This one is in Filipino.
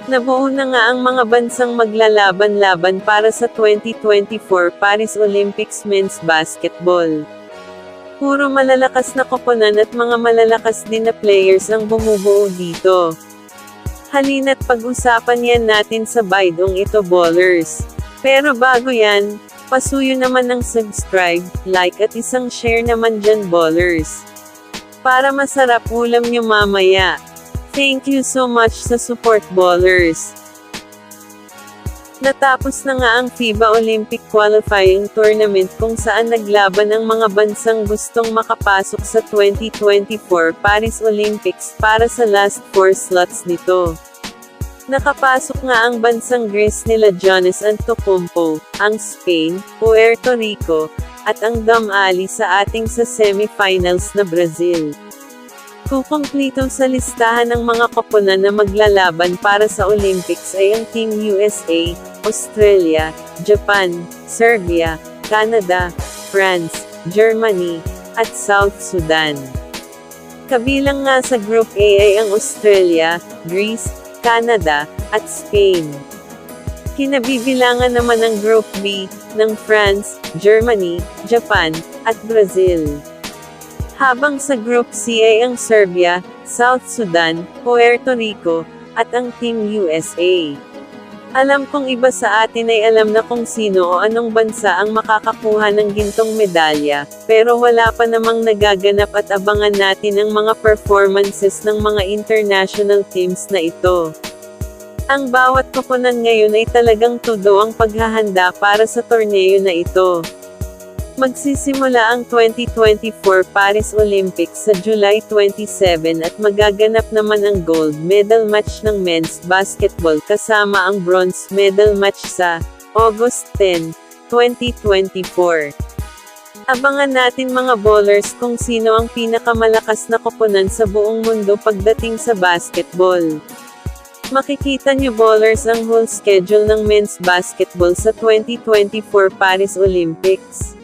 Nabuo na nga ang mga bansang maglalaban-laban para sa 2024 Paris Olympics Men's Basketball. Puro malalakas na koponan at mga malalakas din na players ang bumubuo dito. Halina't pag-usapan yan natin sa baydong ito, ballers. Pero bago yan, pasuyo naman ng subscribe, like at isang share naman dyan, ballers. Para masarap ulam nyo mamaya. Thank you so much sa support, ballers. Natapos na nga ang FIBA Olympic Qualifying Tournament kung saan naglaban ang mga bansang gustong makapasok sa 2024 Paris Olympics para sa last 4 slots nito. Nakapasok nga ang bansang Greece nila Giannis Antetokounmpo, ang Spain, Puerto Rico, at ang Dame Ali sa ating sa semi-finals na Brazil. Kukumplito sa listahan ng mga koponan na maglalaban para sa Olympics ay ang Team USA, Australia, Japan, Serbia, Canada, France, Germany, at South Sudan. Kabilang nga sa Group A ay ang Australia, Greece, Canada, at Spain. Kinabibilangan naman ang Group B, ng France, Germany, Japan, at Brazil. Habang sa Group C ay ang Serbia, South Sudan, Puerto Rico, at ang Team USA. Alam kong iba sa atin ay alam na kung sino o anong bansa ang makakakuha ng gintong medalya, pero wala pa namang nagaganap at abangan natin ang mga performances ng mga international teams na ito. Ang bawat koponan ngayon ay talagang todo ang paghahanda para sa torneo na ito. Magsisimula ang 2024 Paris Olympics sa July 27 at magaganap naman ang gold medal match ng men's basketball kasama ang bronze medal match sa August 10, 2024. Abangan natin mga ballers kung sino ang pinakamalakas na koponan sa buong mundo pagdating sa basketball. Makikita nyo, ballers, ang whole schedule ng men's basketball sa 2024 Paris Olympics.